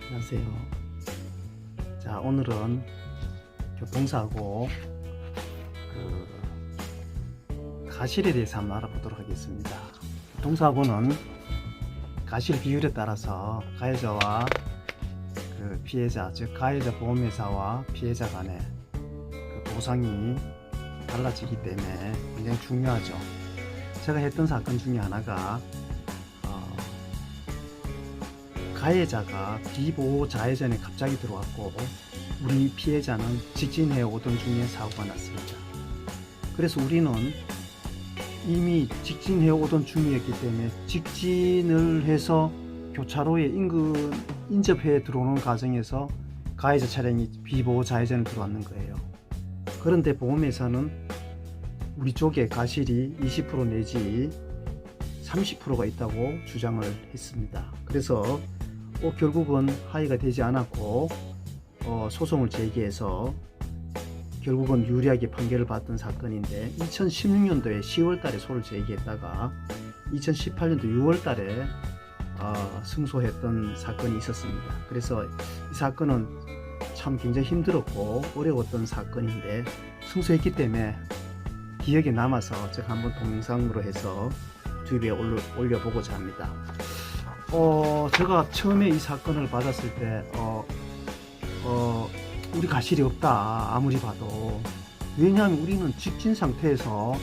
안녕하세요. 자, 오늘은 교통사고 가실에 대해서 한번 알아보도록 하겠습니다. 교통사고는 가실 비율에 따라서 가해자와 피해자, 즉 가해자 보험회사와 피해자 간의 보상이 달라지기 때문에 굉장히 중요하죠. 제가 했던 사건 중에 하나가 가해자가 비보호 좌회전에 갑자기 들어왔고 우리 피해자는 직진해 오던 중에 사고가 났습니다. 그래서 우리는 이미 직진해 오던 중이었기 때문에 직진을 해서 교차로에 인접해 들어오는 과정에서 가해자 차량이 비보호 좌회전에 들어왔는 거예요. 그런데 보험회사는 우리 쪽에 가실이 20% 내지 30%가 있다고 주장을 했습니다. 그래서 결국은 합의가 되지 않았고 소송을 제기해서 결국은 유리하게 판결을 받던 사건인데 2016년도에 10월 달에 소를 제기했다가 2018년도 6월 달에 승소했던 사건이 있었습니다. 그래서 이 사건은 참 굉장히 힘들었고 어려웠던 사건인데 승소했기 때문에 기억에 남아서 제가 한번 동영상으로 해서 유튜브에 올려보고자 합니다. 제가 처음에 이 사건을 받았을 때 우리 가실이 없다 아무리 봐도. 왜냐하면 우리는 직진 상태에서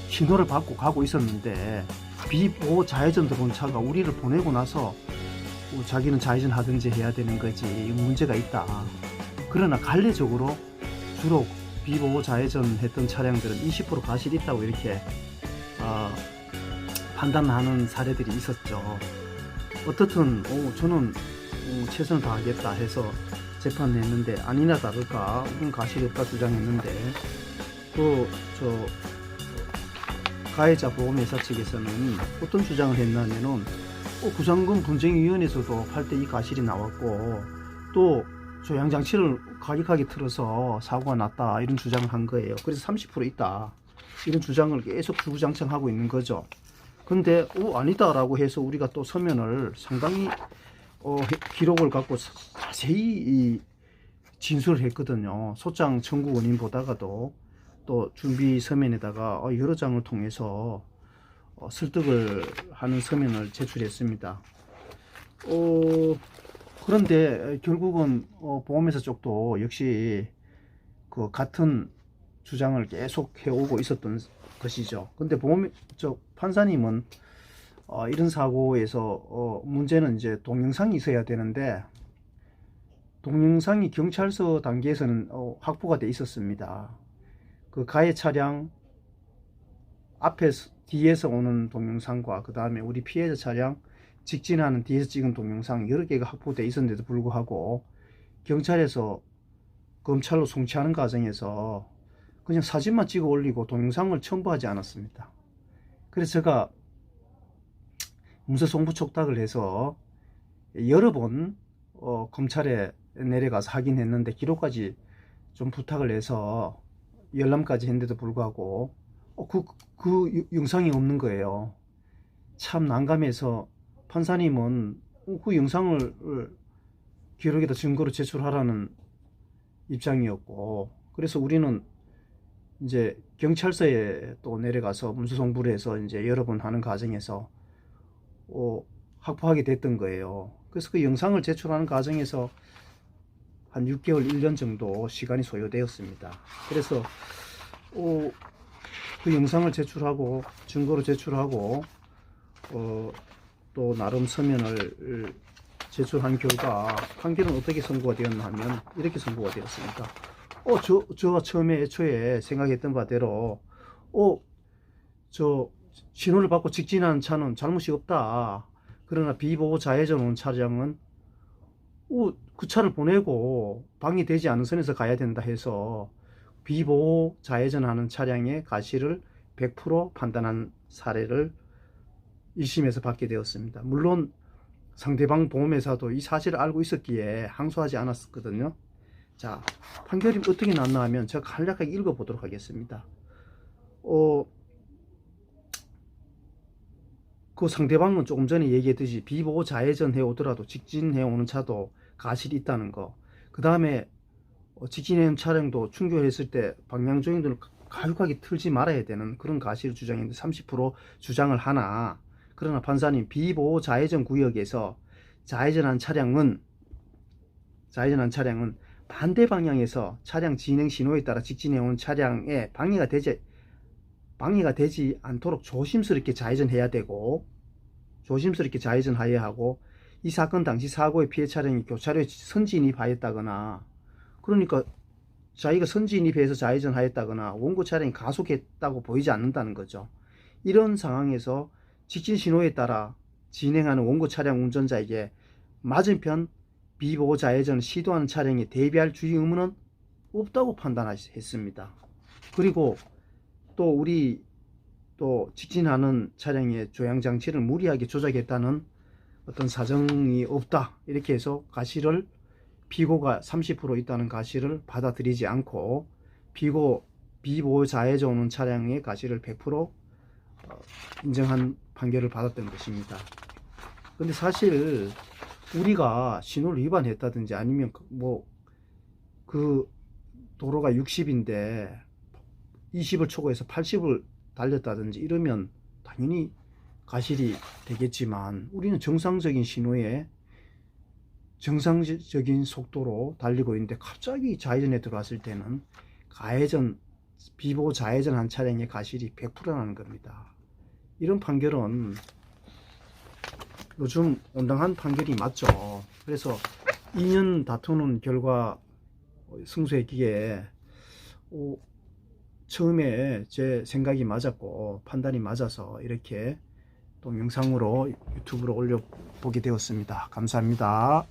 신호를 받고 가고 있었는데 비보호 좌회전 들어온 차가 우리를 보내고 나서 자기는 좌회전 하든지 해야 되는 거지, 문제가 있다. 그러나 관례적으로 주로 비보호 좌회전 했던 차량들은 20% 가실이 있다고 이렇게 판단하는 사례들이 있었죠. 어떻든 저는 최선을 다하겠다 해서 재판을 했는데 아니나 다를까 우리는 가실이 없다 주장했는데 가해자 보험회사 측에서는 어떤 주장을 했냐면은 구상금 분쟁위원회에서도 할 때 이 가실이 나왔고 또 조향장치를 과격하게 틀어서 사고가 났다 이런 주장을 한 거예요. 그래서 30% 있다 이런 주장을 계속 주구장창하고 있는 거죠. 근데 아니다 라고 해서 우리가 또 서면을 상당히 기록을 갖고 자세히 진술을 했거든요. 소장 청구 원인 보다가도 또 준비 서면에다가 여러 장을 통해서 설득을 하는 서면을 제출했습니다. 그런데 결국은 보험회사 쪽도 역시 그 같은 주장을 계속 해오고 있었던 것이죠. 근데 판사님은 이런 사고에서 문제는 이제 동영상이 있어야 되는데 동영상이 경찰서 단계에서는 확보가 돼 있었습니다. 그 가해 차량 앞에서 뒤에서 오는 동영상과 그 다음에 우리 피해자 차량 직진하는 뒤에서 찍은 동영상 여러 개가 확보돼 있었는데도 불구하고 경찰에서 검찰로 송치하는 과정에서 그냥 사진만 찍어 올리고 동영상을 첨부하지 않았습니다. 그래서 제가 문서송부 촉탁을 해서 여러 번 검찰에 내려가서 확인했는데 기록까지 좀 부탁을 해서 열람까지 했는데도 불구하고 그 영상이 없는 거예요. 참 난감해서 판사님은 그 영상을 기록에다 증거로 제출하라는 입장이었고, 그래서 우리는 이제 경찰서에 또 내려가서 문서송부를 해서 이제 여러 번 하는 과정에서 확보하게 됐던 거예요. 그래서 그 영상을 제출하는 과정에서 한 6개월, 1년 정도 시간이 소요되었습니다. 그래서 그 영상을 제출하고 증거로 제출하고 또 나름 서면을 제출한 결과 판결은 어떻게 선고가 되었나 하면 이렇게 선고가 되었습니다. 제가 처음에 애초에 생각했던 바대로 신호를 받고 직진한 차는 잘못이 없다. 그러나 비보호 좌회전 온 차량은 그 차를 보내고 방해되지 않은 선에서 가야 된다 해서 비보호 좌회전하는 차량의 가실을 100% 판단한 사례를 1심에서 받게 되었습니다. 물론 상대방 보험회사도 이 사실을 알고 있었기에 항소하지 않았거든요. 자, 판결이 어떻게 났나 하면 제가 간략하게 읽어보도록 하겠습니다. 그 상대방은 조금 전에 얘기했듯이 비보호 좌회전 해오더라도 직진해 오는 차도 가실이 있다는 거. 그 다음에 직진해온 차량도 충돌했을 때 방향 조인도를 가격하게 틀지 말아야 되는 그런 가실을 주장했는데 30% 주장을 하나, 그러나 판사님 비보호 좌회전 구역에서 좌회전한 차량은 반대 방향에서 차량 진행 신호에 따라 직진해온 차량에 방해가 되지 않도록 조심스럽게 좌회전해야 되고, 조심스럽게 좌회전하여야 하고, 이 사건 당시 사고의 피해 차량이 교차로에 선진입하였다거나, 그러니까 자기가 선진입해서 좌회전하였다거나 원고 차량이 가속했다고 보이지 않는다는 거죠. 이런 상황에서 직진 신호에 따라 진행하는 원고 차량 운전자에게 맞은편 비보호 좌회전을 시도하는 차량에 대비할 주의 의무는 없다고 판단했습니다. 그리고 또 우리 직진하는 차량의 조향장치를 무리하게 조작했다는 어떤 사정이 없다, 이렇게 해서 가실을 피고가 30% 있다는 가실을 받아들이지 않고 비보호 좌회전 오는 차량의 가실을 100% 인정한 판결을 받았던 것입니다. 근데 사실 우리가 신호를 위반했다든지 아니면 그 도로가 60인데 20을 초과해서 80을 달렸다든지 이러면 당연히 가실이 되겠지만, 우리는 정상적인 신호에 정상적인 속도로 달리고 있는데 갑자기 좌회전에 들어왔을 때는 비보호 좌회전한 차량의 가실이 100%라는 겁니다. 이런 판결은 요즘 온당한 판결이 맞죠. 그래서 2년 다투는 결과 승소했기에 처음에 제 생각이 맞았고 판단이 맞아서 이렇게 또 영상으로 유튜브로 올려보게 되었습니다. 감사합니다.